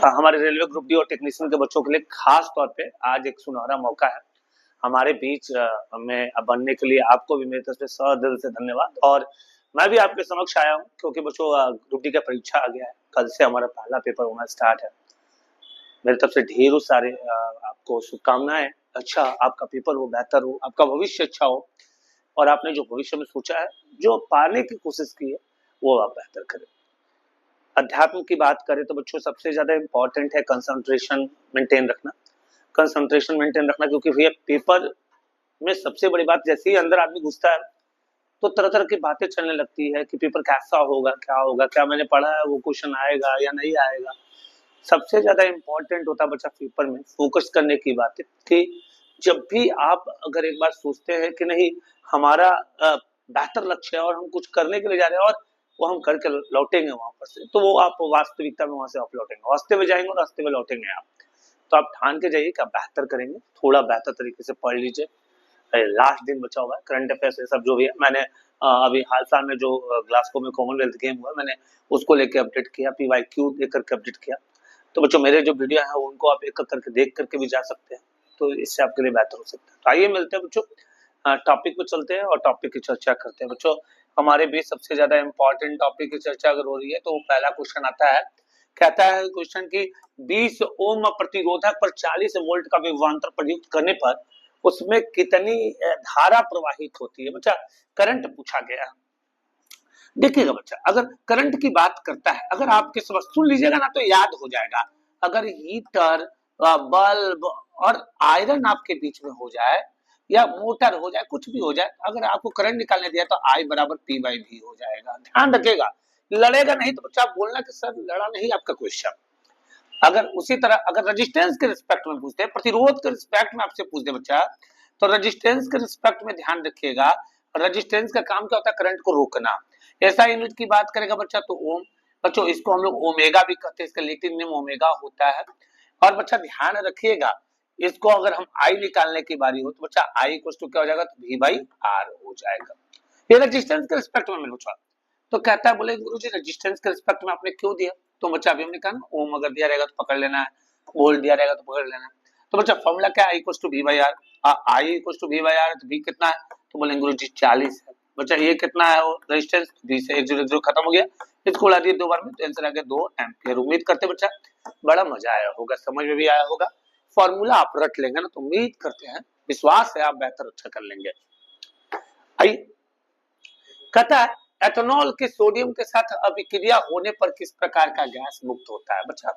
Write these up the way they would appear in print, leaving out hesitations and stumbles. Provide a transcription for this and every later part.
हमारे railway group D और technician के बच्चों के लिए खास तौर पे आज एक सुनहरा मौका है हमारे बीच में बनने के लिए आपको भी मेरी तरफ से दिल से धन्यवाद। और मैं भी आपके समक्ष आया हूँ क्योंकि बच्चों ग्रुप डी का परीक्षा आ गया है, कल से हमारा पहला पेपर होना स्टार्ट है। मेरी तरफ से ढेरों सारे आपको शुभकामनाएं। अच्छा आपका पेपर हो, बेहतर हो, आपका भविष्य अच्छा हो और आपने जो भविष्य में सोचा है, जो पाने की कोशिश की है, वो आप बेहतर करें। अध्यात्म की बात करें तो बच्चों सबसे ज्यादा इम्पोर्टेंट है कंसंट्रेशन मेंटेन रखना। कंसंट्रेशन मेंटेन रखना क्योंकि भैया पेपर में सबसे बड़ी बात, जैसे ही अंदर आदमी घुसता है तो तरह तरह की बातें चलने लगती है कि पेपर कैसा होगा, क्या होगा, क्या मैंने पढ़ा है वो क्वेश्चन आएगा या नहीं आएगा। सबसे ज्यादा इम्पोर्टेंट होता है बच्चा पेपर में फोकस करने की बात है कि जब भी आप अगर एक बार सोचते हैं कि नहीं हमारा बेहतर लक्ष्य है और हम कुछ करने के लिए जा रहे हैं और वो हम करके लौटेंगे वहां पर से, तो वो आप वास्तविकता में वहां से आप लौटेंगे, रास्ते में जाएंगे और रास्ते में लौटेंगे आप। तो आप ठान के जाइए कि आप बेहतर करेंगे, थोड़ा बेहतर तरीके से पढ़ लीजिए। लास्ट दिन बचा हुआ है, करंट अफेयर्स सब जो भी है मैंने अभी हाल साल में जो ग्लासगो में कॉमनवेल्थ गेम हुआ मैंने उसको लेके अपडेट किया, पीवाईक्यू लेकर के अपडेट किया। तो बच्चों मेरे जो वीडियो है उनको आप एक करके देख करके भी जा सकते हैं, तो इससे आपके लिए बेहतर हो सकता है। तो आइए मिलते हैं बच्चों, टॉपिक पे चलते हैं और टॉपिक की चर्चा करते हैं। बच्चों हमारे बीच सबसे ज्यादा इम्पोर्टेंट टॉपिक की चर्चा अगर हो रही है तो पहला क्वेश्चन आता है, कहता है क्वेश्चन की 20 ओम प्रतिरोधक पर 40 वोल्ट का विभवांतर प्रयुक्त करने पर उसमें कितनी धारा प्रवाहित होती है। बच्चा करंट पूछा गया। देखिएगा बच्चा, अगर करंट की बात करता है, अगर आप किस वस्तु लीजिएगा ना तो याद हो जाएगा। अगर हीटर, बल्ब और आयरन आपके बीच में हो जाए या मोटर हो जाए, कुछ भी हो जाए, अगर आपको करंट निकालने दिया तो आई बराबर पी बाई भी हो जाएगा। ध्यान रखिएगा, लड़ेगा नहीं तो बच्चा आप बोलना कि सर लड़ा नहीं आपका क्वेश्चन। अगर उसी तरह अगर रेजिस्टेंस के रिस्पेक्ट में पूछते हैं, प्रतिरोध के रिस्पेक्ट में आपसे पूछते बच्चा, तो रेजिस्टेंस के रिस्पेक्ट में ध्यान रखिएगा। रेजिस्टेंस का काम क्या होता है? करंट को रोकना। ऐसा यूनिट की बात करेगा बच्चा तो ओम। बच्चों इसको हम लोग ओमेगा भी कहते हैं, इसका लैटिन नेम ओमेगा होता है। और बच्चा ध्यान रखिएगा, इसको अगर हम आई निकालने की बारी हो तो बच्चा आई इक्वल टू क्या हो जाएगा? तो वी बाई आर हो जाएगा। ये रेजिस्टेंस के रिस्पेक्ट में पूछा तो कहता है, बोले गुरुजी रेजिस्टेंस के रिस्पेक्ट में आपने क्यों दिया? तो बच्चा अभी हमने कहा ना ओम अगर दिया रहेगा तो पकड़ लेना है, वोल्ट दिया रहेगा तो पकड़ लेना है। तो बच्चा फॉर्मूला क्या है? I equal to V by R. I equal to V by R, तो वी कितना है? तो बोलेंगे गुरुजी 40 है। बच्चा ये कितना है? वो रेजिस्टेंस 20 है, 1 0 खत्म हो गया। इसको उड़ा दिए दो बार में तो आंसर आ गया 2 एम्पियर। उम्मीद करते बच्चा बड़ा मजा आया होगा, समझ में भी आया होगा। फॉर्मूला आप रट लेंगे ना तो उम्मीद करते हैं, विश्वास है आप बेहतर अच्छा कर लेंगे। आइए, कहता है एथेनॉल के सोडियम के साथ अभिक्रिया होने पर किस प्रकार का गैस मुक्त होता है? बच्चा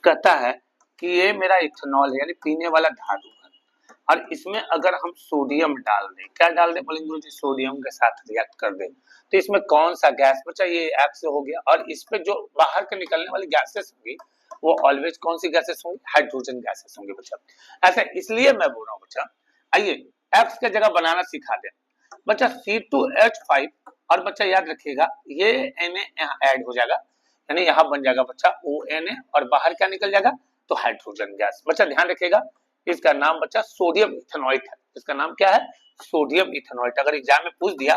कहता है कि ये मेरा इथेनॉल है यानी पीने वाला धातु है और इसमें अगर हम सोडियम डाल दें, क्या डाल दें बोलेंगे गुरुजी? सोडियम के साथ रिएक्ट कर दें तो इसमें कौन सा गैस? बच्चा ये एफ से हो गया। और इस पे जो बाहर के निकलने वाली गैसेस होंगी वो ऑलवेज कौन सी गैसेस होंगी? हाइड्रोजन गैसेस होंगी बच्चा। ऐसा इसलिए मैं बोल रहा हूँ बच्चा। आइए एफ के जगह बनाना सिखा दें बच्चा, C2H5। और बच्चा याद रखिएगा ये Na यहाँ ऐड हो जाएगा यानी यहाँ बन जाएगा बच्चा ONA और बाहर क्या निकल जाएगा? तो हाइड्रोजन गैस। बच्चा ध्यान रखिएगा, इसका नाम बच्चा सोडियम इथेनॉइट है। इसका नाम क्या है? सोडियम इथेनॉइट। अगर एग्जाम में पूछ दिया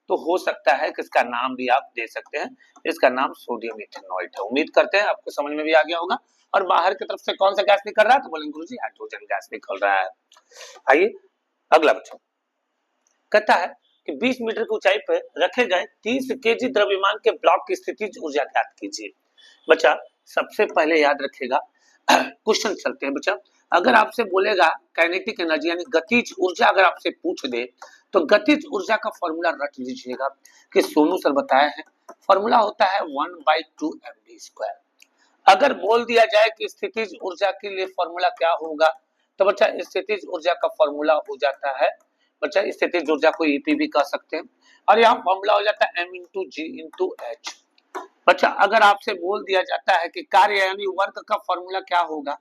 तो हो सकता है कि इसका नाम भी आप दे सकते हैं, इसका नाम सोडियम इथेनॉइट है। उम्मीद करते हैं आपको समझ में भी आ गया होगा। और बाहर की तरफ से कौन सा गैस निकल रहा है? तो बोलेंगे गुरुजी हाइड्रोजन गैस निकल रहा है। आइए अगला बच्चा, कहता है कि 20 मीटर की ऊंचाई पर रखे गए 30 केजी द्रव्यमान के ब्लॉक की स्थितिज ऊर्जा ज्ञात कीजिए। बच्चा सबसे पहले याद रखेगा, क्वेश्चन चलते हैं बच्चा। अगर आपसे बोलेगा काइनेटिक एनर्जी यानी गतिज ऊर्जा अगर आपसे पूछ दे तो गतिज ऊर्जा का फॉर्मूला रट लीजिएगा कि सोनू सर बताए हैं, फॉर्मूला होता है 1/2 mv²। अगर बोल दिया जाए कि स्थितिज ऊर्जा के लिए फॉर्मूला क्या होगा तो बच्चा स्थितिज ऊर्जा का फॉर्मूला हो जाता है बच्चा, स्थितिज ऊर्जा को ईपी भी कह सकते हैं और यहाँ फॉर्मूला हो जाता है m/g/h। बच्चा अगर आपसे बोल दिया जाता है कि कार्य यानी वर्क का फॉर्मूला क्या होगा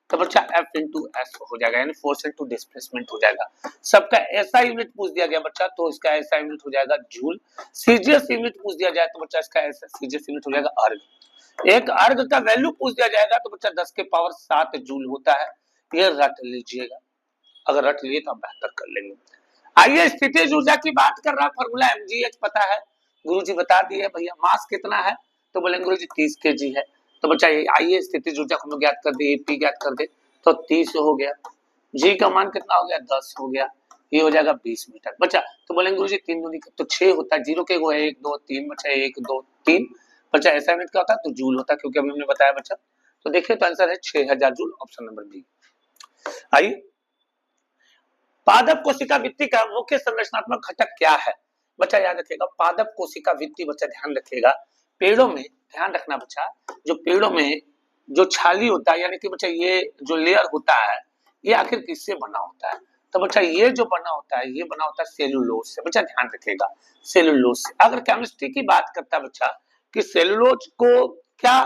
तो बच्चा F/s हो जाएगा यानी फोर्स इनटू डिस्प्लेसमेंट हो जाएगा। सबका ऐसा यूनिट पूछ दिया गया बच्चा तो इसका ऐसा यूनिट हो जाएगा जूल। सीजीएस यूनिट पूछ दिया जाए तो बच्चा इसका ऐसा सीजीएस यूनिट हो जाएगा अर्ग। एक अर्ग का वैल्यू पूछ दिया जाएगा तो बच्चा 10 के पावर 7 जूल होता है। ये रट लीजिएगा, अगर रट लिए तो आप बेहतर कर लेंगे। आइए स्थितिज ऊर्जा की बात कर रहा, फॉर्मूला mgh पता है, गुरुजी बता दिए भैया। मास कितना है तो बोलेंगे गुरुजी 30 केजी है। तो बच्चा आइए स्थिति ऊर्जा को हम ज्ञात कर दे, पी ज्ञात कर दे तो 30 हो गया, जी का मान कितना हो गया 10 हो गया, ये हो जाएगा 20 मीटर। बच्चा तो बोलेंगे गुरुजी 3 दूनी तो 6 होता है, जीरो के वो 1 2 3 बच्चा 1 2 3 बच्चा ऐसा यूनिट क्या होता है तो जूल होता है, क्योंकि अभी हमने बताया बच्चा। तो देखिए तो आंसर है 6000 जूल, ऑप्शन नंबर बी। आइए पादप कोशिका भित्ति का मुख्य संरचनात्मक घटक क्या है? बच्चा याद रखिएगा पादप कोशिका भित्ति, बच्चा ध्यान रखिएगा पेड़ों में, ध्यान रखना बच्चा, जो पेड़ों में जो छाली होता है यानी कि बच्चा ये जो लेयर होता है ये आखिर किससे बना होता है? तो बच्चा ये जो बना होता है ये बना होता है सेलुलोज से, बच्चा ध्यान रखिएगा सेलुलोज से। अगर केमिस्ट्री की बात करता है बच्चा कि सेलुलोज को क्या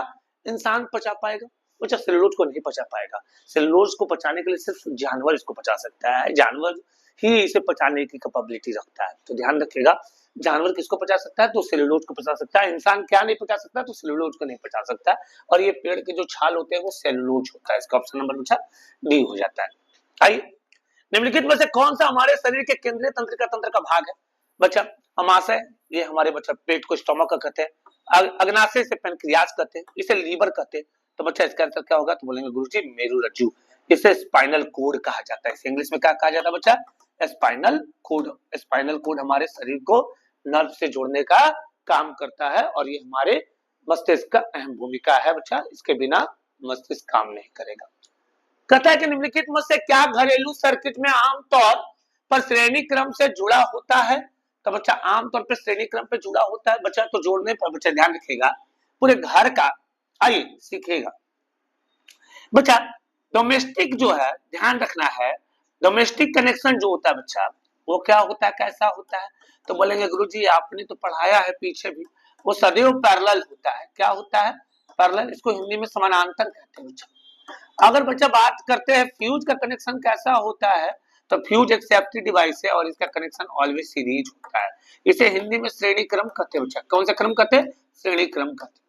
इंसान पचा पाएगा? बच्चा सेलुलोज को नहीं पचा पाएगा, सेलुलोज को पचाने के लिए सिर्फ जानवर इसको पचा सकता है, जानवर ही इसे पचाने की कैपेबिलिटी रखता है। तो ध्यान रखिएगा जानवर किसको पचा सकता है तो सेलुलोज को पचा सकता है, इंसान क्या नहीं पचा सकता तो सेलुलोज को नहीं पचा सकता। और ये पेड़ के जो छाल होते हैं वो सेलुलोज होता है, इसका ऑप्शन नंबर बच्चा डी हो जाता है। आइए निम्नलिखित में से कौन सा हमारे शरीर के केंद्रीय तंत्रिका तंत्र का भाग है? बच्चा अमाशय, ये हमारे बच्चा पेट को स्टोमक का कहते हैं, अग्नाशय से पेनक्रियाज कहते हैं, इसे लीवर कहते हैं। तो बच्चा इसका आंसर क्या होगा तो बोलेंगे गुरुजी मेरुरज्जु, इसे स्पाइनल कोड कहा जाता है, इसे इंग्लिश में क्या कहा जाता है बच्चा स्पाइनल कोड। स्पाइनल कोड हमारे शरीर को नर्व से जोड़ने का काम करता है और ये हमारे मस्तिष्क का अहम भूमिका है बच्चा, इसके बिना मस्तिष्क काम नहीं करेगा। कहता है कि निम्नलिखित में से क्या घरेलू सर्किट में आमतौर पर श्रेणी क्रम से जुड़ा होता है? तो बच्चा आमतौर पर श्रेणी क्रम पे जुड़ा होता है बच्चा, तो जोड़ने पर बच्चा ध्यान रखेगा पूरे घर का, आइए सीखेगा बच्चा। डोमेस्टिक जो है ध्यान रखना है, डोमेस्टिक कनेक्शन जो होता है बच्चा वो क्या होता है कैसा होता है? तो बोलेंगे गुरुजी आपने तो पढ़ाया है पीछे भी, वो सदैव पैरेलल होता है। क्या होता है? पैरेलल, इसको हिंदी में समानांतर कहते हैं बच्चा। अगर बच्चा बात करते हैं फ्यूज का कनेक्शन कैसा होता है तो फ्यूज एक सेफ्टी डिवाइस है और इसका कनेक्शन ऑलवेज सीरीज होता है, इसे हिंदी में श्रेणी क्रम कहते हैं बच्चा। कौन सा क्रम कहते हैं? श्रेणी क्रम कहते हैं।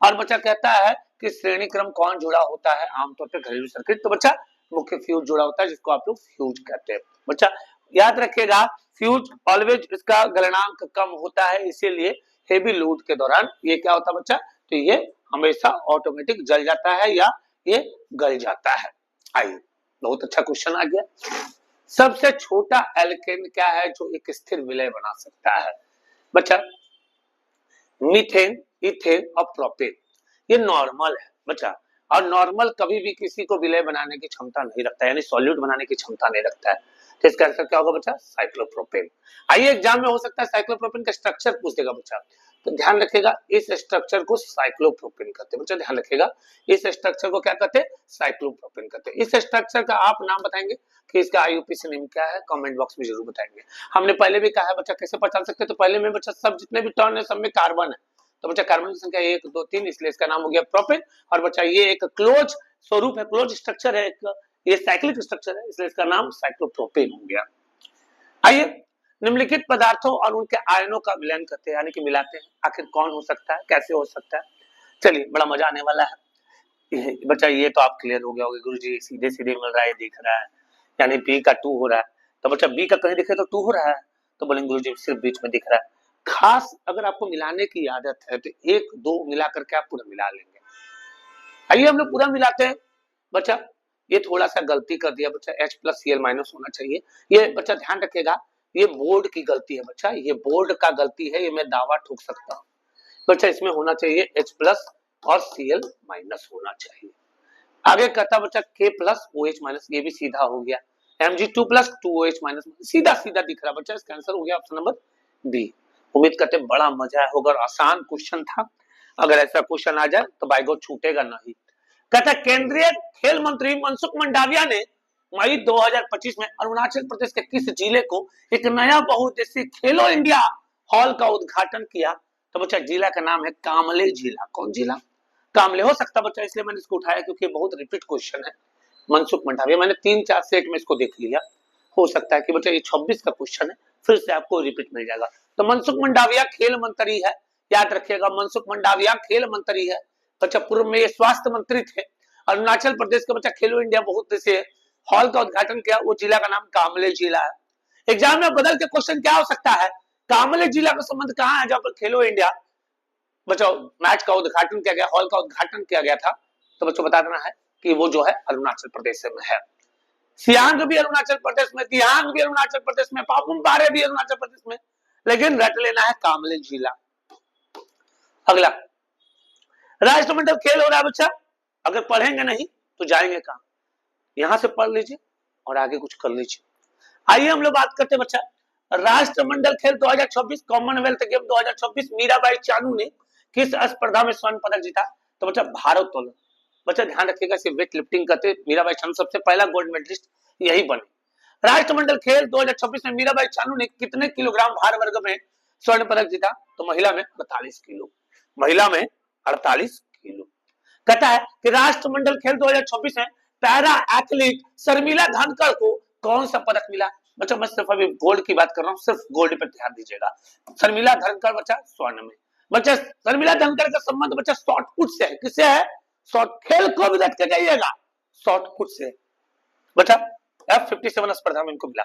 और बच्चा कहता है कि श्रेणी क्रम कौन जुड़ा होता है आमतौर पर घरेलू सर्किट, तो बच्चा मुख्य फ्यूज जुड़ा होता है जिसको आप लोग फ्यूज कहते हैं बच्चा। याद रखिएगा फ्यूज ऑलवेज इसका गलनांक कम होता है, इसीलिए हेवी लोड के दौरान ये क्या होता है बच्चा तो ये हमेशा ऑटोमेटिक जल जाता है या ये गल जाता है। आइए बहुत अच्छा क्वेश्चन आ गया। सबसे छोटा एल्केन क्या है जो एक स्थिर विलय बना सकता है? बच्चा मीथेन, इथेन और प्रोपेन, ये नॉर्मल है बच्चा, और नॉर्मल कभी भी किसी को विलय बनाने की क्षमता नहीं रखता है, यानी सॉल्यूट बनाने की क्षमता नहीं रखता है। तो इसका आंसर क्या होगा बच्चा? साइक्लोप्रोपेन। आइए एग्जाम में हो सकता है साइक्लोप्रोपेन का स्ट्रक्चर पूछ देगा बच्चा, तो ध्यान रखिएगा इस स्ट्रक्चर को साइक्लोप्रोपेन कहते हैं बच्चा। ध्यान रखिएगा इस स्ट्रक्चर को क्या कहते हैं? साइक्लोप्रोपेन कहते हैं। इस स्ट्रक्चर का आप नाम बताएंगे कि इसका आईयूपीएसी नेम क्या है, कमेंट बॉक्स में जरूर बताएंगे। हमने पहले भी कहा है बच्चा कैसे पहचान सकते हैं, तो पहले में बच्चा सब जितने भी टर्न है सब में कार्बन है, तो बच्चा कार्बन की संख्या 1 2 3, इसलिए इसका नाम हो गया प्रोपेन। और बच्चा ये एक क्लोज स्वरूप है, क्लोज स्ट्रक्चर है, एक ये साइक्लिक स्ट्रक्चर है, इसलिए इसका नाम साइक्लोप्रोपेन हो गया। आइए निम्नलिखित पदार्थों और उनके आयनों का विलयन करते हैं यानी कि मिलाते हैं, आखिर कौन हो सकता है, कैसे हो सकता है? चलिए बड़ा मजा आने वाला है बच्चा। ये तो आप क्लियर हो गया होगा गुरुजी सीधे सीधे मिल रहा है, दिख रहा है, यानी बी का 2 हो रहा है। तो बच्चा बी का कहीं दिखे तो 2 हो रहा है, तो बोलेंगे गुरुजी सिर्फ बीच में दिख रहा है। खास अगर आपको मिलाने की आदत है तो 1 2 मिला करके आप पूरा मिला लेंगे। आइए हम लोग पूरा मिलाते हैं बच्चा। ये थोड़ा सा गलती कर दिया बच्चा, H+Cl- होना चाहिए। ये बच्चा ध्यान रखिएगा ये बोर्ड की गलती है बच्चा, ये बोर्ड का गलती है, ये मैं दावा ठोक सकता हूँ बच्चा। इसमें होना चाहिए H+ और Cl- होना चाहिए। आगे कहता बच्चा K+OH-, ये भी सीधा हो गया। Mg2+ 2OH-, सीधा सीधा दिख रहा बच्चा, इसका आंसर हो गया ऑप्शन नंबर बी। उम्मीद करते बड़ा मजा आया होगा, आसान क्वेश्चन था। अगर ऐसा क्वेश्चन आ जाए तो बाय गॉड छूटेगा नहीं। कहता केंद्रीय खेल मंत्री मनसुख मंडाविया ने मई 2025 में अरुणाचल प्रदेश के किस जिले को एक नया बहुउद्देशीय खेलो इंडिया हॉल का उद्घाटन किया? तो बच्चा जिला का नाम है कामले जिला। कौन जिला? कामले हो सकता बच्चा, इसलिए मैंने इसको उठाया क्योंकि बहुत रिपीट क्वेश्चन है। मनसुख मंडाविया मैंने 3-4 सेट में इसको देख लिया, हो सकता है कि बच्चा ये 26 का क्वेश्चन है, फिर से आपको रिपीट मिल जाएगा। तो मनसुख मंडाविया खेल मंत्री है, याद रखिएगा मनसुख मंडाविया खेल मंत्री है बच्चा। पूर्व में ये स्वास्थ्य मंत्री थे। अरुणाचल प्रदेश का बच्चा खेलो इंडिया बहुउद्देशीय हॉल का उद्घाटन किया, वो जिला का नाम कामले जिला है। एग्जाम में बदल के क्वेश्चन क्या हो सकता है? कामले जिला का संबंध कहाँ है जहां पर खेलो इंडिया बच्चों मैच का उद्घाटन किया गया, हॉल का उद्घाटन किया गया था, तो बच्चों बता देना है कि वो जो है अरुणाचल प्रदेश में है। सियांग भी अरुणाचल प्रदेश में, दियांग भी अरुणाचल प्रदेश में, पापुम पारे भी अरुणाचल प्रदेश में, लेकिन रट लेना है कामले जिला। अगला राष्ट्रमंडल खेल हो रहा है बच्चा, अगर पढ़ेंगे नहीं तो जाएंगे कहां? यहां से पढ़ लीजिए और आगे कुछ कर लीजिए। आइए हम लोग बात करते हैं बच्चा राष्ट्रमंडल खेल 2026 कॉमनवेल्थ गेम 2026 मीराबाई चानू ने किस स्पर्धा में स्वर्ण पदक जीता? तो बच्चा भारोत्तोलन। बच्चा ध्यान रखिएगा, सिर्फ वेट लिफ्टिंग करते मीराबाई चानू सबसे पहला गोल्ड मेडलिस्ट यही बने। राष्ट्रमंडल खेल 2026 में मीराबाई चानू ने कितने किलोग्राम भार वर्ग में स्वर्ण पदक जीता? तो महिला में 48 किलो, महिला में 48 किलो। कहता है कि राष्ट्रमंडल खेल 2026 में पैरा एथलीट शर्मिला धनखड़ को कौन सा पदक मिला? बच्चा मैं सिर्फ अभी गोल्ड की बात कर रहा हूँ, सिर्फ गोल्ड पर ध्यान दीजिएगा। शर्मिला धनखड़ बच्चा स्वर्ण में। बच्चा शर्मिला धनखड़ का संबंध बच्चा शॉर्टपुट से है। किससे है? शॉर्ट, खेल को भी रट के जाइएगा, शॉर्टपुट से। बच्चा F57 स्पर्धा में इनको मिला।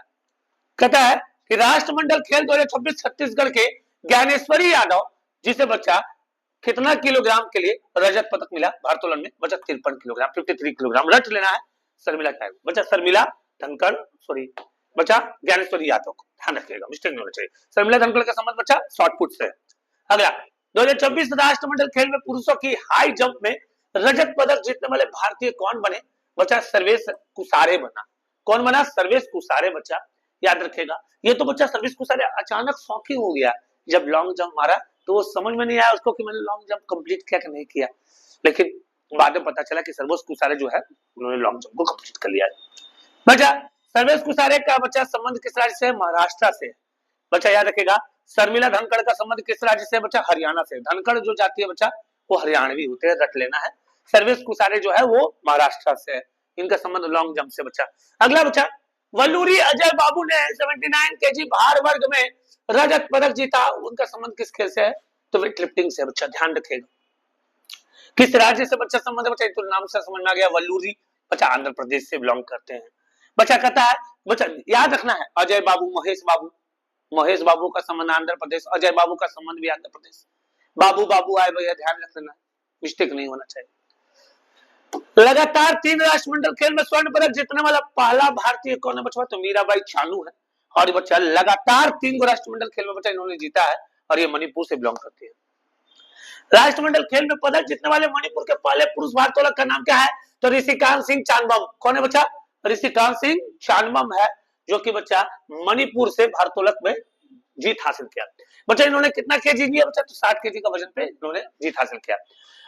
कहता है कि राष्ट्रमंडल खेल 2026 छत्तीसगढ़ के ज्ञानेश्वरी यादव जिसे बच्चा कितना किलोग्राम के लिए रजत पदक मिला भारोत्तोलन में? बच्चा 53 किलोग्राम, 53 किलोग्राम। रट लेना है शर्मिला क्या है? बच्चा शर्मिला धनखड़, सॉरी बच्चा ज्ञानेश्वरी यादव को ध्यान रखिएगा, मिस्टेक नहीं होना चाहिए। शर्मिला धनखड़ का संबंध बच्चा शॉर्टपुट से है। अगला 2024 राष्ट्रमंडल खेल में पुरुषों की हाई जंप में रजत पदक जीतने वाले भारतीय कौन बने? बच्चा सर्वेश कुसारे बना। कौन बना? सर्वेश कुसारे। बच्चा याद रखेगा, ये तो बच्चा सर्वेश कुसारे अचानक शौकीन हो गया, जब लॉन्ग जंप मारा तो वो समझ में नहीं आया उसको कि मैंने लॉन्ग जंप कंप्लीट किया कि नहीं किया, लेकिन बाद में पता चला कि सर्वेश कुसारे जो है उन्होंने लॉन्ग जंप को कंप्लीट कर लिया। बच्चा सर्वेश कुसारे का बच्चा संबंध किस राज्य से? महाराष्ट्र से। बच्चा याद रखेगा, शर्मिला धनखड़ का संबंध किस राज्य से? बच्चा हरियाणा से। धनखड़ जो जाती है बच्चा वो हरियाणवी होते हैं, रट लेना है। सर्वेश कुसारे जो है वो महाराष्ट्र से है, इनका संबंध लॉन्ग जंप से। बच्चा अगला बच्चा वल्लूरी अजय बाबू ने 79 केजी भार वर्ग में रजत पदक जीता, उनका संबंध किस खेल से है? तो वेट लिफ्टिंग से। बच्चा ध्यान रखेगा, किस राज्य से बच्चा संबंध? बच्चा तो नाम से समझ में आ गया, वल्लूरी। बच्चा आंध्र प्रदेश से बिलोंग करते हैं। बच्चा कहता है, बच्चा याद रखना है अजय बाबू, महेश बाबू, महेश बाबू का संबंध आंध्र प्रदेश, अजय बाबू का संबंध भी आंध्र प्रदेश। बाबू बाबू आए भैया, ध्यान रख लेना, मिस्टेक नहीं होना चाहिए। लगातार 3 राष्ट्रमंडल खेल में स्वर्ण पदक जीतने वाला पहला भारतीय कौन है बच्चा? तो मीराबाई चानू है। और बच्चा लगातार 3 राष्ट्रमंडल खेल में बच्चा इन्होंने जीता है और ये मणिपुर से बिलोंग करती है। राष्ट्रमंडल खेल में पदक जीतने वाले मणिपुर के पहले पुरुष भारोत्तोलक का नाम क्या है? तो ऋषिकांत सिंह चानबम। कौन है बच्चा? ऋषिकांत सिंह चानबम है, जो कि बच्चा मणिपुर से भारोत्तोलक में जीत हासिल किया। बच्चा इन्होंने कितना केजी लिया? बच्चा तो 60 केजी का वजन पे इन्होंने जीत हासिल किया।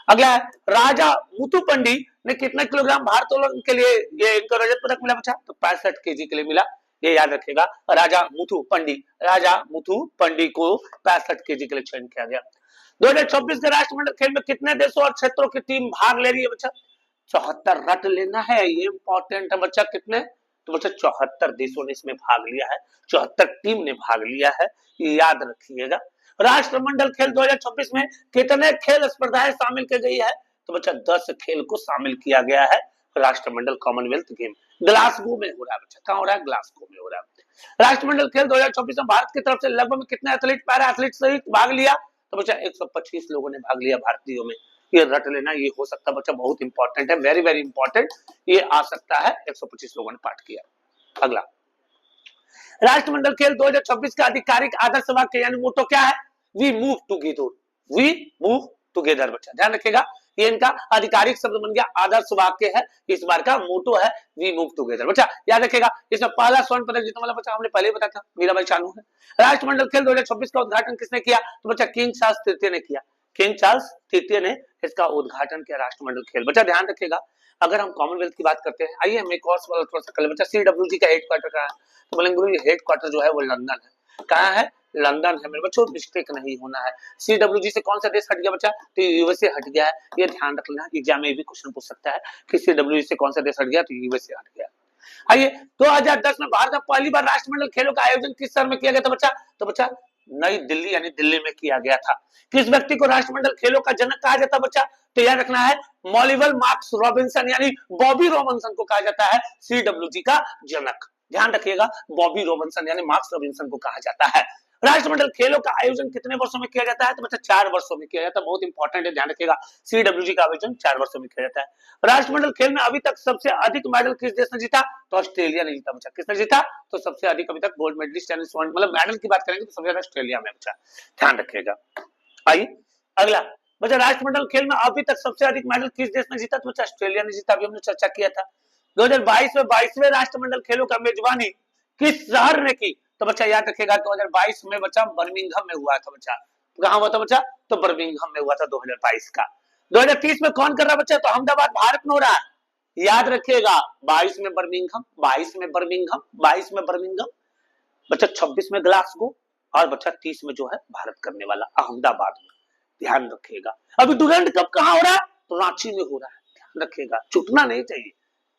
अगला है राजा मुथुपंडी ने कितना किलोग्राम भारोत्तोलन के लिए ये इनको रजत पदक मिला? बच्चा तो 65 केजी के लिए मिला, ये याद रखेगा। राजा मुथुपंडी, राजा मुथुपंडी को 65 केजी के लिए चयन किया गया। 2024 के राष्ट्रमंडल खेल में कितने देशों और क्षेत्रों की टीम भाग ले रही है? बच्चा 74। रट लेना है, ये इंपॉर्टेंट है बच्चा। कितने? तो बच्चा 74 देशों ने इसमें भाग लिया है, 74 टीम ने भाग लिया है, ये याद रखिएगा। राष्ट्रमंडल खेल 2026 में कितने खेल स्पर्धाएं शामिल की गई है? तो बच्चा 10 खेल को शामिल किया गया है। राष्ट्रमंडल कॉमनवेल्थ गेम ग्लासगो में हो रहा है। बच्चा कहां हो रहा है? ग्लासगो में हो रहा है। राष्ट्रमंडल खेल 2024 में भारत की तरफ से लगभग कितने एथलीट, पैरा एथलीट सहित भाग लिया? तो बच्चा 125 लोगों ने भाग लिया भारतीयों में, ये रट लेना। ये हो सकता है बच्चा, बहुत इंपॉर्टेंट है, वेरी वेरी इंपॉर्टेंट, ये आ सकता है। 125 लोगों ने पार्ट किया। अगला राष्ट्रमंडल खेल 2026 का आधिकारिक आदर्श वाक्य यानी मोटो क्या है? We move together, we move together. बच्चा ध्यान रखेगा, ये इनका आधिकारिक शब्द बन गया, आदर्श वाक्य है, इस बार का मोटो है वी मूव टुगेदर। बच्चा याद रखेगा, इसमें पहला स्वर्ण पदक जीतने वाला बच्चा हमने पहले ही बताया था, मीराबाई चानू है। राष्ट्रमंडल खेल 2026 का उद्घाटन किसने किया? तो बच्चा किंग चार्ल्स तृतीय ने किया, किंग चार्ल्स तृतीय ने इसका उद्घाटन किया राष्ट्रमंडल खेल। बच्चा ध्यान रखेगा, अगर हम कॉमनवेल्थ की बात करते हैं, आइए हम एक और सवाल थोड़ा सा कर, बच्चा CWG का हेडक्वार्टर कहाँ है? तो बोलेंगे हेडक्वार्टर जो है वो लंदन है। कहाँ है? लंदन है मेरे बच्चों, मिस्टेक नहीं होना है। CWG से कौन सा देश हट गया बच्चा? तो USA हट गया है, ये ध्यान रखना है, एग्जाम में भी क्वेश्चन पूछ सकता है कि CWG से कौन सा देश हट गया? तो USA हट गया। आइए 2010 में भारत में पहली बार राष्ट्रमंडल खेलों का आयोजन किस शहर में किया गया था बच्चा? तो बच्चा नई दिल्ली यानी दिल्ली में किया गया था। किस व्यक्ति को राष्ट्रमंडल खेलों का जनक कहा जाता है बच्चा? तो याद रखना है मॉलिवल मार्क्स रॉबिन्सन यानी बॉबी रॉबिन्सन को कहा जाता है CWG का जनक। ध्यान रखिएगा, बॉबी रॉबिन्सन यानी मार्क्स रॉबिन्सन को कहा जाता है। राष्ट्रमंडल खेलों का आयोजन कितने वर्षों में किया जाता है? तो बच्चा 4 वर्षों में किया जाता है। बहुत इंपॉर्टेंट है, ध्यान रखिएगा। CWG का आयोजन 4 वर्षों में किया जाता है। राष्ट्रमंडल खेल में अभी तक सबसे अधिक मेडल किस देश ने जीता? तो ऑस्ट्रेलिया ने जीता बच्चा। किसने जीता? तो सबसे अधिक अभी तक गोल्ड मेडलिस्ट यानी स्वर्ण, मतलब मेडल की बात करेंगे तो सबसे ज्यादा ऑस्ट्रेलिया में बच्चा, ध्यान रखिएगा। आइए अगला बच्चा, राष्ट्रमंडल खेल में अभी तक सबसे अधिक मेडल किस देश ने जीता? तो बच्चा ऑस्ट्रेलिया ने जीता, अभी हमने चर्चा किया था। 2022 में 22वें राष्ट्रमंडल खेलों का मेजबानी किस शहर ने की? तो बच्चा याद रखिएगा 2022 में बच्चा बर्मिंघम में हुआ था बच्चा। कहां हुआ था बच्चा? तो बर्मिंघम में हुआ था 2022 का। 2030 में कौन कर रहा है बच्चा? तो अहमदाबाद भारत में हो रहा है। याद रखिएगा 22 में बर्मिंघम, 22 में बर्मिंघम, 22 में बर्मिंघम बच्चा, 26 में ग्लासगो और बच्चा 30 में जो है भारत करने वाला अहमदाबाद में, ध्यान रखिएगा। अभी डुरंड कप कहां हो रहा है? तो रांची में हो रहा है, ध्यान रखिएगा। छूटना नहीं चाहिए,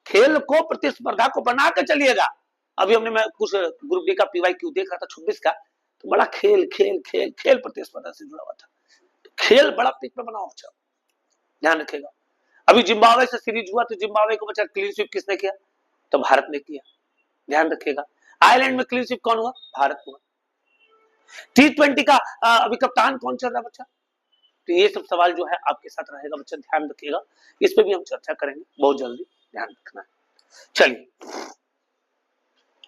खेल को प्रतिस्पर्धा को बना के चलिएगा। अभी हमने मैं कुछ ग्रुप डी का PYQ देख रहा था 26 का, तो बड़ा खेल खेल खेल खेल प्रतिस्पर्धा से जुड़ा हुआ था। तो खेल बड़ा पीक पे बना अच्छा, ध्यान रखिएगा। अभी जिम्बाब्वे से सीरीज हुआ तो जिम्बाब्वे को बच्चा क्लीन स्वीप किसने किया? तो भारत ने किया, ध्यान रखिएगा। आयरलैंड में क्लीन स्वीप कौन हुआ? भारत हुआ। T20 का अभी कप्तान कौन चल रहा है बच्चा? तो ये सब सवाल जो है आपके साथ रहेगा बच्चा, ध्यान रखिएगा। इस पे भी हम चर्चा करेंगे बहुत जल्दी, ध्यान रखना है। चलिए,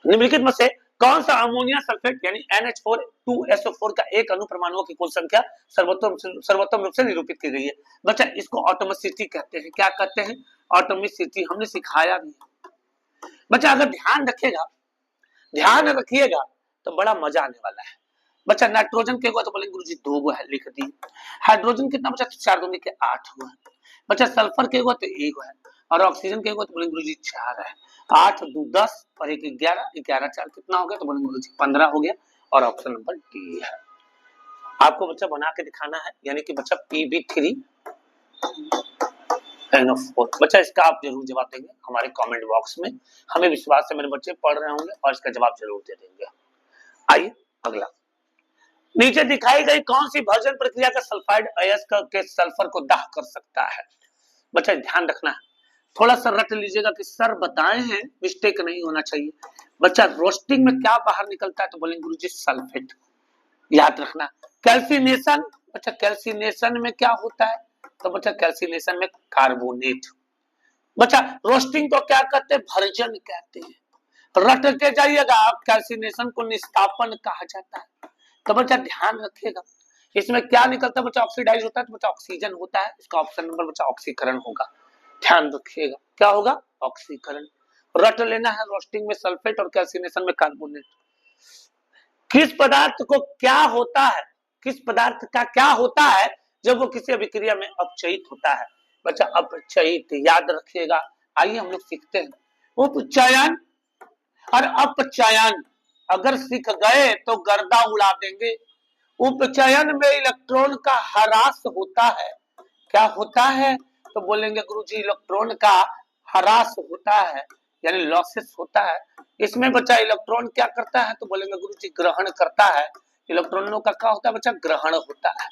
निम्नलिखित में से कौन सा अमोनिया सल्फेट यानी NH4 का एक अणु परमाणुओं की कुल संख्या सर्वोत्तम रूप से निरूपित की गई है? बच्चा इसको ऑटोमिसिटी कहते हैं। क्या कहते हैं? ऑटोमिसिटी। हमने सिखाया भी बच्चा, अगर ध्यान रखिएगा तो बड़ा मजा आने वाला है बच्चा। नाइट्रोजन के हुआ तो बोलेंगे गुरुजी 2 गो है, लिख दी। हाइड्रोजन कितना बच्चा? 4 दूनी के 8 हुआ बच्चा। सल्फर के हुआ तो 1 है, और ऑक्सीजन के हुआ तो बोलेंगे गुरुजी 4 है। 8 2 10 और 1 11, 11 4 कितना हो गया? तो बोलेंगे गुरुजी 15 हो गया, और ऑप्शन नंबर डी है। आपको बच्चा बना के दिखाना है, यानी कि बच्चा PB3 NO4 बच्चा। इसका आप जरूर जवाब देंगे हमारे कमेंट बॉक्स में, हमें विश्वास है मेरे बच्चे पढ़ रहे होंगे और इसका जवाब जरूर दे देंगे। आइए अगला, नीचे दिखाई गई कौन सी भर्जन प्रक्रिया का सल्फाइड अयस्क के सल्फर को दाह कर सकता है? बच्चा ध्यान रखना है, थोड़ा सा रट लीजिएगा कि सर बताए हैं, मिस्टेक नहीं होना चाहिए बच्चा। रोस्टिंग में क्या बाहर निकलता है? तो बोलेंगे गुरुजी सल्फेट, याद रखना। कैल्सिनेशन बच्चा, कैल्सिनेशन में क्या होता है? तो बच्चा कैल्सिनेशन में कार्बोनेट। बच्चा रोस्टिंग को क्या कहते हैं? भर्जन कहते हैं, रट के जाइएगा। कैल्सिनेशन को निस्तापन कहा जाता है। तो बच्चा ध्यान रखिएगा, इसमें क्या निकलता है बच्चा? ऑक्सीडाइज होता है, तो बच्चा ऑक्सीजन होता है। इसका ऑप्शन नंबर बच्चा ऑक्सीकरण होगा, ध्यान रखिएगा। क्या होगा? ऑक्सीकरण। रट लेना है, रोस्टिंग में सल्फेट और कैल्सिनेशन में कार्बोनेट। किस पदार्थ को क्या होता है? किस पदार्थ का क्या होता है जब वो किसी अभिक्रिया में अपचयित होता है? बच्चा अपचयित, याद रखिएगा। आइए हम लोग सीखते हैं। उपचयन और अपचयन अगर सीख गए तो गर्दा उड़ा देंगे। उपचयन में इलेक्ट्रॉन का ह्रास होता है। क्या होता है? तो बोलेंगे गुरुजी इलेक्ट्रॉन का ह्रास होता है, यानी लॉसेस होता है। इसमें बच्चा इलेक्ट्रॉन क्या करता है? तो बोलेंगे गुरुजी ग्रहण करता है। इलेक्ट्रॉनों का क्या होता है बच्चा? ग्रहण होता है।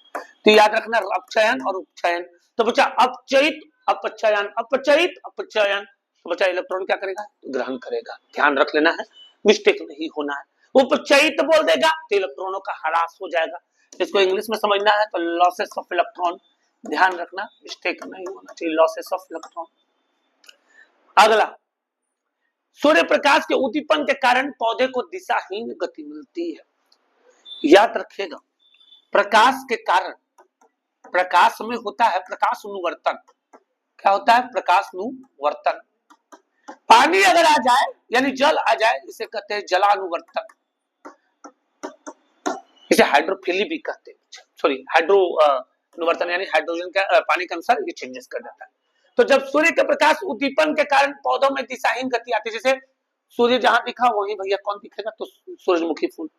तो याद रखना अपचयन और उपचयन। तो बच्चा अपचयित अपचयन, अपचयित अपचयन, तो बच्चा इलेक्ट्रॉन क्या करेगा? तो ग्रहण करेगा, ध्यान रख लेना है, मिस्टेक नहीं होना है। उपचयित बोल देगा तो इलेक्ट्रॉनों का ह्रास हो जाएगा। इसको इंग्लिश में समझना है तो लॉसेस ऑफ इलेक्ट्रॉन, ध्यान रखना, मिस्टेक नहीं होना चाहिए, लॉसेस ऑफ इलेक्ट्रॉन। अगला, सूर्य प्रकाश के उद्दीपन के कारण पौधे को दिशाहीन गति मिलती है। याद रखिएगा, प्रकाश के कारण, प्रकाश में होता है प्रकाश अनुवर्तन। क्या होता है? प्रकाश अनुवर्तन। पानी अगर आ जाए यानी जल आ जाए, इसे कहते हैं जलानुवर्तन। इसे हाइड्रोफिली भी कहते हैं, सॉरी हाइड्रो अनुवर्तन, यानी हाइड्रोजन का पानी के अनुसार ये चेंजेस कर जाता है। तो जब सूर्य के प्रकाश उद्दीपन के कारण पौधों में दिशाहीन गति आती है, जैसे सूर्य जहां दिखा वहीं भैया कौन दिखेगा? तो सूरजमुखी फूल।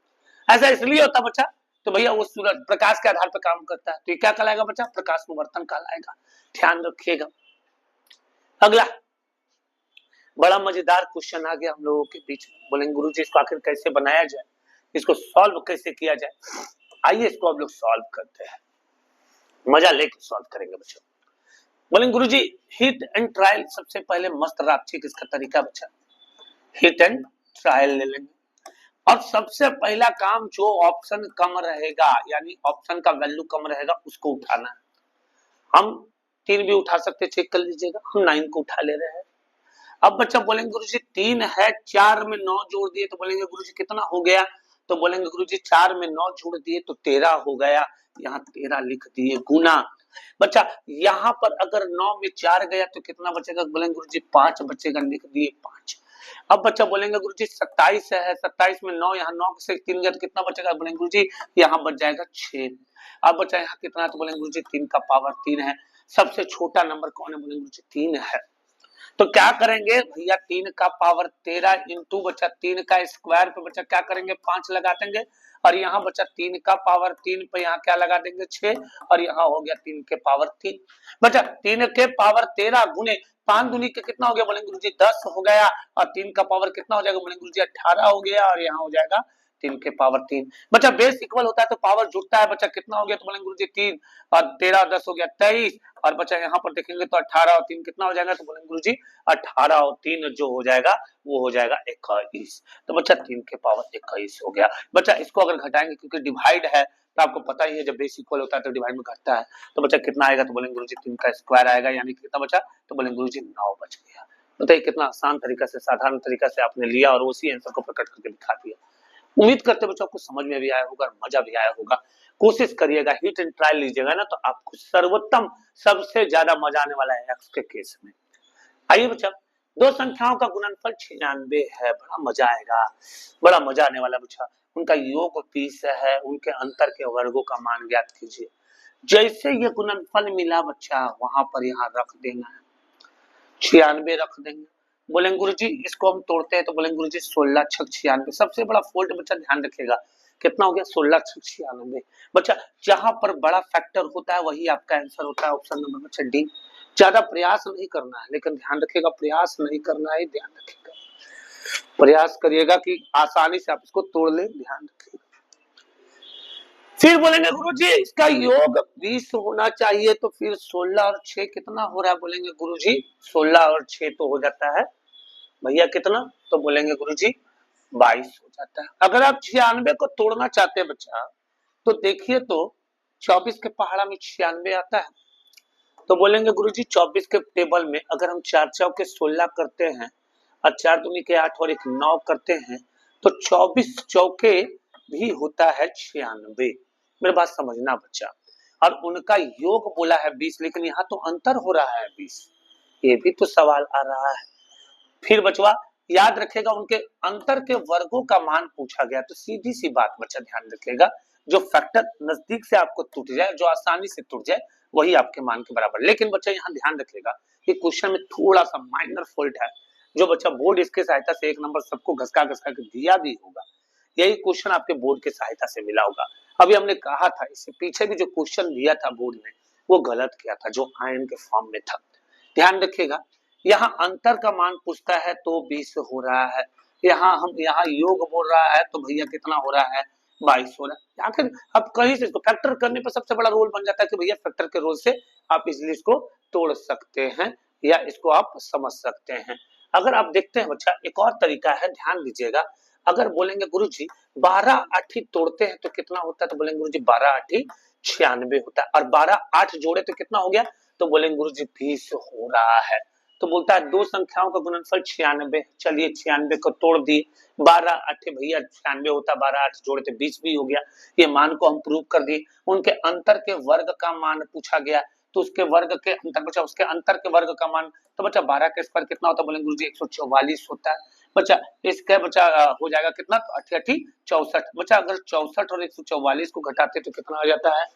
ऐसा इसलिए होता बच्चा, तो भैया वो सूरज प्रकाश के आधार पर काम करता है, तो ये क्या कहलाएगा बच्चा? प्रकाश अनुवर्तन कहलाएगा, ध्यान रखिएगा। अगला बड़ा मजेदार क्वेश्चन आ गया हम लोगों के बीच में। बोलेंगे गुरुजी इसको आखिर कैसे बनाया जाए, इसको सॉल्व कैसे किया जाए? आइए इसको हम लोग सॉल्व करते हैं, मजा लेके सॉल्व करेंगे बच्चों। बोलेंगे गुरुजी हिट एंड ट्रायल, सबसे पहले मस्त रापची किसका तरीका बच्चा? हिट एंड ट्रायल ले लेंगे। और सबसे पहला काम जो ऑप्शन कम रहेगा यानी ऑप्शन का वैल्यू कम रहेगा उसको उठाना है। हम 3 भी उठा सकते, चेक कर लीजिएगा, हम 9 को उठा ले रहे हैं। अब बच्चा बोलेंगे गुरुजी 3 है, 4 में 9 जोड़ दिए तो बोलेंगे गुरुजी कितना हो गया, तो बोलेंगे गुरुजी 4 में 9 जोड़ दिए तो 13 हो गया, यहाँ 13 लिख दिए गुना। बच्चा यहाँ पर अगर 9 में 4 गया तो कितना बचेगा, बोलेंगे गुरुजी 5 बचेगा, लिख दिए 5। अब बच्चा बोलेंगे गुरुजी 27 है, 27 में 9, यहाँ 9 से 3 गया तो कितना बचेगा, बोलेंगे गुरुजी यहाँ बच जाएगा 6। अब बच्चा यहाँ कितना है, तो बोलेंगे गुरुजी 3 का पावर 3 है। सबसे छोटा नंबर कौन है, बोलेंगे गुरुजी 3 है। तो क्या करेंगे भैया, 3 का पावर 13 इंटू बच्चा 3 का स्क्वायर पे बच्चा क्या करेंगे 5 लगा देंगे, और यहाँ बच्चा 3 का पावर 3 पे यहाँ क्या लगा देंगे 6, और यहाँ हो गया 3 के पावर 3। बच्चा 3 के पावर 13 गुने 5 दूनी के कितना हो गया, बोलेंगे गुरुजी 10 हो गया, और 3 का पावर कितना हो जाएगा, बोलेंगे गुरुजी 18 हो गया, और यहाँ हो जाएगा 3 के पावर 3। बच्चा बेस इक्वल होता है तो पावर जुड़ता है, बच्चा कितना हो गया, तो बोलेंगे गुरुजी 3 और 13 और 10 हो गया 23, और बच्चा यहाँ पर देखेंगे तो 18 और 3 कितना हो जाएगा, तो बोलेंगे गुरुजी 18 और 3 जो हो जाएगा वो हो जाएगा 21। तो बच्चा 3 के पावर 21 हो गया। बच्चा इसको अगर घटाएंगे क्योंकि डिवाइड है तो आपको पता ही है जब बेस इक्वल होता है तो डिवाइड में घटता है, तो बच्चा कितना आएगा, तो बोलेंगे गुरुजी 3 का स्क्वायर आएगा, यानी कितना बचा, तो बोलेंगे गुरुजी 9 बच गया। बताइए कितना आसान तरीका से, साधारण तरीका से आपने लिया और उसी आंसर को प्रकट करके दिखा दिया। उम्मीद करते बच्चों आपको समझ में भी आया होगा और मजा भी आया होगा। कोशिश करिएगा, हिट एंड ट्रायल लीजिएगा ना तो आपको सर्वोत्तम सबसे ज्यादा मजा आने वाला है एक्स के केस में। आइए बच्चा, दो संख्याओं का गुणनफल 96 है, बड़ा मजा आएगा, बड़ा मजा आने वाला बच्चा। उनका योग 20 है, उनके अंतर के वर्गों का मान ज्ञात कीजिए। जैसे ये गुणनफल मिला बच्चा वहां पर यहाँ रख देना है, 96 रख देंगे। बोलेंगे गुरुजी इसको हम तोड़ते हैं तो बोलेंगे गुरुजी 16 छक 96। सबसे बड़ा फोल्ट बच्चा ध्यान रखिएगा कितना हो गया, 16 छक 96। बच्चा जहां पर बड़ा फैक्टर होता है वही आपका आंसर होता है, ऑप्शन नंबर बच्चा डी। ज्यादा प्रयास नहीं करना है, लेकिन ध्यान रखिएगा प्रयास नहीं करना है, ध्यान रखिएगा, प्रयास करिएगा कि आसानी से आप इसको तोड़ ले, ध्यान रखिएगा। फिर बोलेंगे गुरुजी इसका योग 20 होना चाहिए, तो फिर 16 और 6 कितना हो रहा है, बोलेंगे गुरुजी 16 और 6 तो हो जाता है भैया कितना, तो बोलेंगे गुरुजी 22 हो जाता है। अगर आप 96 को तोड़ना चाहते हैं बच्चा तो देखिए तो 24 के पहाड़ा में 96 आता है, तो बोलेंगे गुरुजी 24 के टेबल में अगर हम 4 चौके 16 करते हैं और 4 दूनी के 8 और 1 9 करते हैं तो 24 चौके भी होता है 96। मेरे बात समझना बच्चा, और उनका योग बोला है 20, लेकिन यहाँ तो अंतर हो रहा है 20, ये भी तो सवाल आ रहा है। फिर बचवा याद रखेगा उनके अंतर के वर्गों का मान पूछा गया, तो सीधी सी बात बच्चा ध्यान रखेगा, जो फैक्टर नजदीक से आपको टूट जाए, जो आसानी से टूट जाए वही आपके मान के बराबर। लेकिन बच्चा यहाँ ध्यान रखेगा कि क्वेश्चन में थोड़ा सा माइनर फॉल्ट है, जो बच्चा बोर्ड इसके सहायता से 1 नंबर सबको घसका घसका के दिया भी होगा, यही क्वेश्चन आपके बोर्ड के सहायता से मिला होगा। अभी हमने कहा था इससे पीछे भी जो क्वेश्चन दिया था बोर्ड ने वो गलत किया था, जो आयन के फॉर्म में था। ध्यान रखिएगा यहाँ अंतर का मान पूछता है तो 20 हो रहा है, यहाँ योग बोल रहा है तो भैया कितना हो रहा है 22 हो रहा है। आखिर अब कहीं से इसको फैक्टर करने पर सबसे बड़ा रोल बन जाता है कि भैया फैक्टर के रोल से आप इजिली इसको तोड़ सकते हैं या इसको आप समझ सकते हैं। अगर आप देखते हैं बच्चा एक और तरीका है, ध्यान दीजिएगा, अगर बोलेंगे गुरुजी 12 आठी तोड़ते हैं तो कितना होता है, तो बोलेंगे गुरुजी 12 आठी 96 होता है, और 12 8 जोड़े तो कितना हो गया, तो बोलेंगे गुरुजी 20 हो रहा है। तो बोलता है दो संख्याओं का गुणनफल 96। चलिए 96 को तोड़ दिए, 12 आठे भैया 96 होता, 12 8 जोड़े तो 20 भी हो गया, ये मान को हम प्रूव कर दिए। उनके अंतर के वर्ग का मान पूछा गया, तो उसके वर्ग के अंतर बच्चा, उसके अंतर के वर्ग का मान, तो बच्चा 12 का स्क्वायर कितना होता है, बोलेंगे गुरुजी 144 होता है। बच्चा इसका बच्चा हो जाएगा कितना, तो 88 64। बच्चा अगर 64 और 144 को घटाते तो कितना हो जाता है,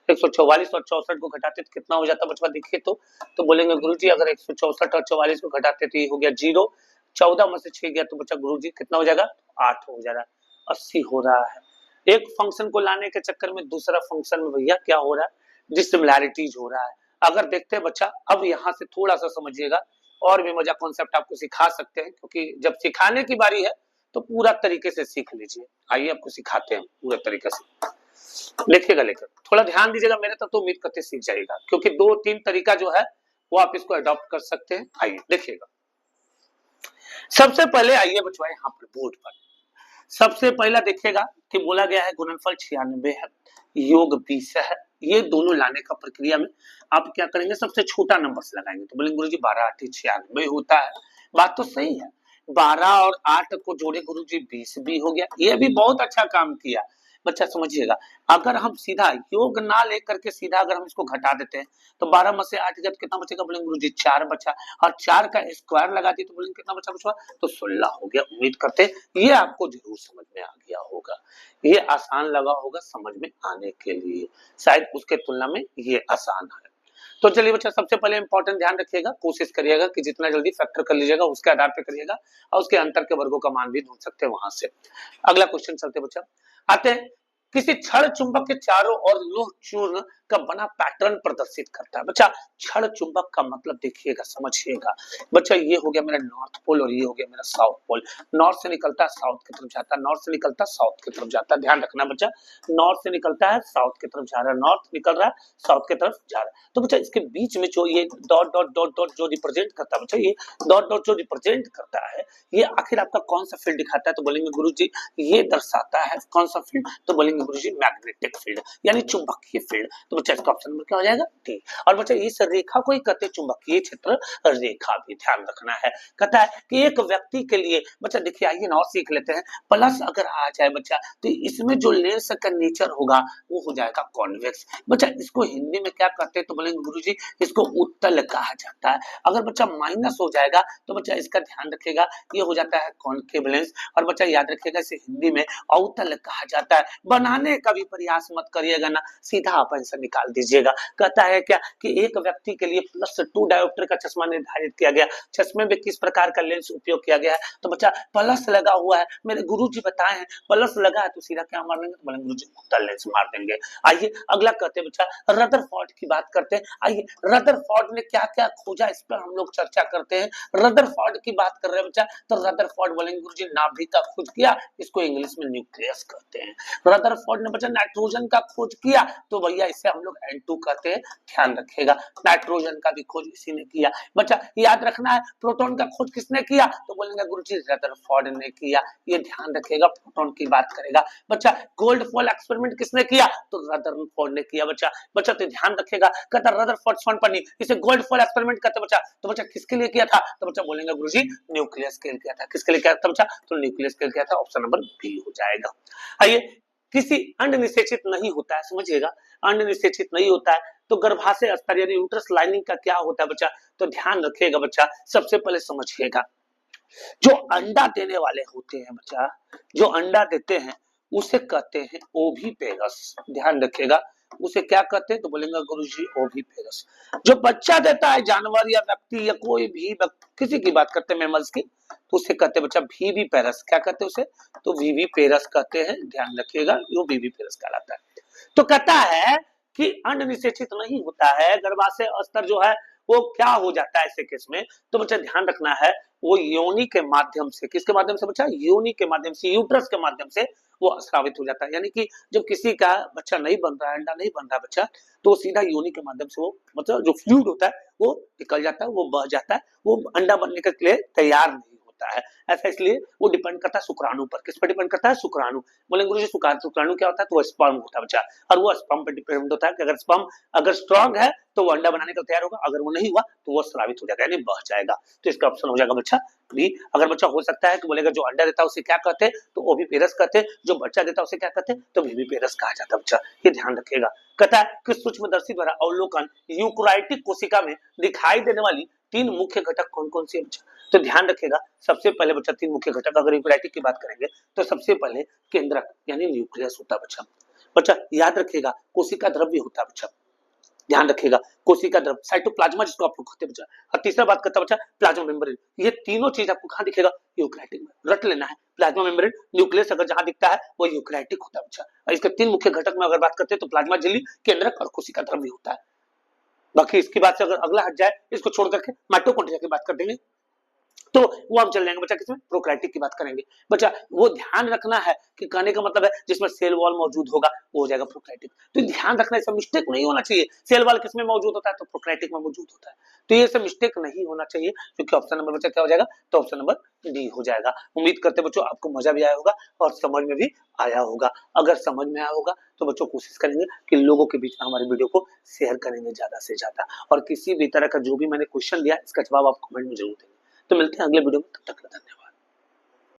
144 और 64 को घटाते तो कितना हो जाता है बच्चा, देखिए तो बोलेंगे गुरुजी अगर 164 और 44 को घटाते तो ये हो गया 0, 14 में से 6 गया तो बच्चा गुरुजी कितना हो जाएगा, 8 हो जाएगा, 80 हो रहा है। एक फंक्शन को लाने के चक्कर में दूसरा फंक्शन में भैया क्या हो रहा है, डिसिमिलैरिटीज हो रहा है। अगर देखते हैं बच्चा, अब यहाँ से थोड़ा सा समझिएगा, और भी मजा कॉन्सेप्ट आपको सिखा सकते हैं, क्योंकि जब सिखाने की बारी है तो पूरा तरीके से सीख लीजिए। आइए आपको सिखाते हैं पूरे तरीके से, लिखिएगा, लेकर थोड़ा ध्यान दीजिएगा मेरे तो उम्मीद करते सीख जाएगा, क्योंकि 2-3 तरीका जो है वो आप इसको अडॉप्ट कर सकते हैं। आइए देखिएगा, सबसे पहले आइए बचवा यहाँ पर बोर्ड पर सबसे पहला देखिएगा कि बोला गया है गुणनफल 96 है, योग 20 है। ये दोनों लाने का प्रक्रिया में आप क्या करेंगे, सबसे छोटा नंबर से लगाएंगे। तो बोलेंगे गुरुजी 12 8 96 होता है। बात तो सही है, 12 और 8 को जोड़े गुरुजी 20 भी हो गया। ये भी बहुत अच्छा काम किया। बच्चा समझिएगा, अगर हम सीधा योग ना लेकर के सीधा अगर हम इसको घटा देते हैं तो 12 में से 8 गया तो कितना बचेगा, बोलेंगे गुरुजी 4 बचा, और 4 का स्क्वायर लगा दिए तो बोलेंगे कितना बचा बचा, तो 16 हो गया। उम्मीद करते हैं ये आपको जरूर समझ में आ गया होगा। ये आसान लगा होगा समझ में आने के लिए, शायद उसके तुलना में ये आसान है। तो चलिए बच्चा, सबसे पहले इंपॉर्टेंट ध्यान रखिएगा, कोशिश करिएगा कि जितना जल्दी फैक्टर कर लीजिएगा उसके आधार पे करिएगा, और उसके अंतर के वर्गों का मान भी ढूंढ सकते हैं वहां से। अगला क्वेश्चन चलते बच्चा, आते हैं, किसी क्षण चुंबक के चारों ओर लोह चूर्ण का बना पैटर्न प्रदर्शित करता है। बच्चा क्षण चुंबक का मतलब देखिएगा, समझिएगा। बच्चा ये हो गया मेरा नॉर्थ पोल और ये हो गया मेरा साउथ पोल। नॉर्थ से निकलता है साउथ की तरफ जाता है, नॉर्थ से निकलता है साउथ की तरफ जाता है। ध्यान रखना बच्चा, नॉर्थ से निकलता है साउथ की तरफ जा रहा है, नॉर्थ निकल रहा है साउथ की तरफ जा रहा है। तो बच्चा इसके बीच में जो ये डॉट डॉट डॉट डॉट जो रिप्रेजेंट करता है, बच्चा ये डॉट डॉट जो रिप्रेजेंट करता है, ये आखिर आपका कौन सा फील्ड दिखाता है, तो बोलेंगे गुरुजी ये दर्शाता है कौन सा फील्ड, तो बोलेंगे गुरुजी मैग्नेटिक फील्ड यानी चुंबकीय फील्ड। तो बच्चा इसका ऑप्शन नंबर क्या हो जाएगा, डी। और बच्चा इस रेखा को ही कहते हैं चुंबकीय क्षेत्र रेखा, भी ध्यान रखना है। कहता है कि एक व्यक्ति के लिए, बच्चा देखिए आइए ना और सीख लेते हैं, प्लस अगर आ जाए बच्चा तो इसमें जो लेंस का नेचर होगा वो हो जाएगा कॉन्वेक्स। बच्चा इसको हिंदी में क्या कहते हैं, तो बोलेंगे गुरुजी इसको उत्तल कहा जाता है। अगर बच्चा माइनस हो जाएगा तो बच्चा इसका ध्यान रखिएगा, ये हो जाता है कॉनकेव लेंस। और बच्चा याद रखिएगा इसे हिंदी में अवतल कहा जाता है। बनाने का भी प्रयास मत करिएगा ना, सीधा आप आंसर निकाल दीजिएगा। कहता है क्या कि एक व्यक्ति के लिए +2 डायोप्टर का चश्मा निर्धारित किया गया, चश्मे में किस प्रकार का लेंस उपयोग किया गया है, तो बच्चा प्लस लगा हुआ है, मेरे गुरुजी बताए हैं प्लस लगा है तो सीधा क्या मार देंगे, तो बोलेंगे गुरुजी उत्तल लेंस मार देंगे। आइए अगला कहते हैं बच्चा रदरफोर्ड की बात करते हैं। आइए रदरफोर्ड ने क्या क्या खोजा इस पर हम लोग चर्चा करते हैं। रदरफोर्ड की बात कर रहे हैं बच्चा, तो रदरफोर्ड बोलेंगे गुरुजी नाभिक का खोज किया, इसको इंग्लिश में न्यूक्लियस कहते हैं। रदरफोर्ड ने बच्चा नाइट्रोजन का खोज किया, तो भैया इसे हम लोग N2 कहते हैं। ध्यान रखिएगा, नाइट्रोजन का भी खोज इसी ने किया। बच्चा याद रखना है प्रोटॉन का खोज किसने किया, तो बोलेंगे गुरुजी रदरफोर्ड ने किया। ये ध्यान रखिएगा, प्रोटॉन की बात करेगा। बच्चा गोल्ड फॉल एक्सपेरिमेंट किसने किया, तो रदरफोर्ड ने किया। बच्चा बच्चा तो ध्यान रखिएगा, कहता रदरफोर्ड स्वर्ण इसे गोल्ड फॉल एक्सपेरिमेंट कहते बच्चा। तो बच्चा किसके लिए किया था, तो बच्चा बोलेंगे गुरुजी न्यूक्लियस के लिए किया था। किसके लिए किया था बच्चा, तो न्यूक्लियस के लिए किया था। ऑप्शन नंबर बी हो जाएगा। आइए, किसी अंड निषेचित नहीं होता है, समझिएगा अंड निषेचित नहीं होता है तो गर्भाशय स्तर यानी यूट्रस लाइनिंग का क्या होता है बच्चा, तो ध्यान रखिएगा बच्चा, सबसे पहले समझिएगा जो अंडा देने वाले होते हैं बच्चा, जो अंडा देते हैं उसे कहते हैं ओविपेरस। ध्यान रखिएगा, उसे क्या कहते हैं, तो बोलेंगे गुरुजी ओविपेरस। जो बच्चा देता है जानवर या व्यक्ति या कोई भी किसी की बात करते हैं मैमल्स की, तो उसे कहते हैं बच्चा वीवीपेरस। क्या कहते हैं उसे, तो वीवीपेरस कहते हैं। ध्यान रखिएगा, वो वीवीपेरस कहलाता है। तो कहता है कि अंड निषेचित नहीं होता है, गर्भाशय स्तर जो है वो क्या हो जाता है ऐसे केस में, तो बच्चा ध्यान रखना है वो योनि के माध्यम से, किसके माध्यम से बच्चा, योनि के माध्यम से, यूट्रस के माध्यम से वो स्रावित हो जाता है। यानी कि जब किसी का बच्चा नहीं बन रहा है, अंडा नहीं बन रहा है बच्चा, तो सीधा योनि के माध्यम से वो मतलब जो फ्लूइड होता है वो निकल जाता है, वो बह जाता है, वो अंडा बनने के लिए तैयार नहीं होता है। ऐसा इसलिए वो डिपेंड करता है शुक्राणु पर। किस पर डिपेंड करता है, शुक्राणु। बोलेंगे गुरुजी शुक्राणु क्या होता है, तो वो स्पर्म होता है बच्चा, और वो स्पर्म पर डिपेंड होता है कि अगर स्पर्म अगर स्ट्रांग है तो वो अंडा बनाने का तैयार होगा, अगर वो नहीं हुआ तो वो स्रावित हो जाएगा यानी बह जाएगा। तो इसका ऑप्शन हो जाएगा बच्चा बी। अगर बच्चा हो सकता है कि बोलेगा जो अंडा देता है उसे क्या कहते हैं, तो ओविपेरस कहते हैं। जो बच्चा देता है उसे क्या कहते हैं, तो वीवीपेरस कहा जाता है बच्चा। ये ध्यान रखिएगा। कहता है कि सूक्ष्मदर्शी द्वारा अवलोकन यूकराइटिक कोशिका में दिखाई देने वाली 3 मुख्य घटक कौन कौन से है बच्चा, तो ध्यान रखिएगा सबसे पहले बच्चा 3 मुख्य घटक अगर यूकराइटिक की बात करेंगे तो सबसे पहले केंद्रक यानी न्यूक्लियस होता है बच्चा। बच्चा याद रखिएगा कोशिका द्रव्य होता है बच्चा। ध्यान रखिएगा कोशिका द्रव्य, साइटोप्लाज्मा जिसको आप लोग कहते हैं बच्चा। और तीसरा बात करता है बच्चा प्लाज्मा मेम्ब्रेन। ये तीनों चीज आपको कहां दिखेगा, यूकराइटिक में। रट लेना है, प्लाज्मा मेम्ब्रेन, न्यूक्लियस अगर जहां दिखता है वो यूकराइटिक होता है बच्चा। और इसके 3 मुख्य घटक में अगर बात करते हैं तो प्लाज्मा झिल्ली, केंद्रक और कोशिका द्रव्य होता है। बाकी इसकी बात से अगर अगला हट जाए, इसको छोड़ करके माइटोकॉन्ड्रिया की बात कर देंगे। तो वो हम चल जाएंगे बच्चा, किसमें प्रोक्राइटिक की बात करेंगे बच्चा। वो ध्यान रखना है कि कहने का मतलब है जिसमें सेल वॉल मौजूद होगा वो हो जाएगा प्रोक्राइटिक। तो ध्यान रखना, ऐसा मिस्टेक नहीं होना चाहिए। सेल वॉल किसमें मौजूद होता है, तो प्रोक्राइटिक में मौजूद होता है। तो ये सब मिस्टेक नहीं होना चाहिए, क्योंकि ऑप्शन नंबर बच्चा क्या हो जाएगा, तो ऑप्शन नंबर डी हो जाएगा। उम्मीद करते बच्चों आपको मजा भी आया होगा और समझ में भी आया होगा। अगर समझ में आया होगा तो बच्चों कोशिश करेंगे कि लोगों के बीच में हमारे वीडियो को शेयर करेंगे ज्यादा से ज्यादा, और किसी भी तरह का जो भी मैंने क्वेश्चन दिया इसका जवाब आप कमेंट में जरूर देंगे। तो मिलते हैं अगले वीडियो में, तब तक धन्यवाद।